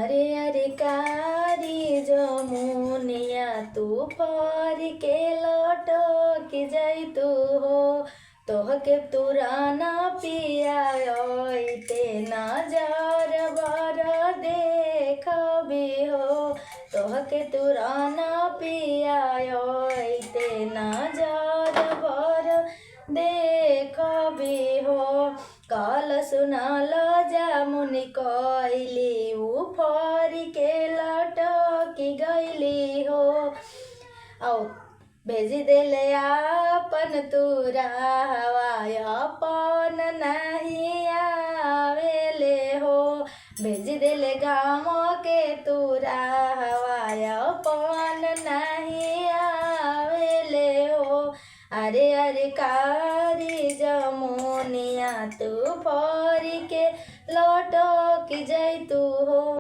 अरे अरे कारी जमुनिया तू फर के लौटो कि जाई तू हो तोहके तुराना पियाते नजर बर देखबी हो तोहके तुराना पियाते नजर बर देखबी हो काल सुनाल जामुनी कैली फर के लटकी गईली हो औ भेजी देले आपन तुरा हवाय अपन नहीं आवेले हो भेजी देले गाँव के तुरा हवाय अपन नहीं आवेले हो अरे अरे कारी जमुनिया तू फर के लौटो कि जाई तू हो।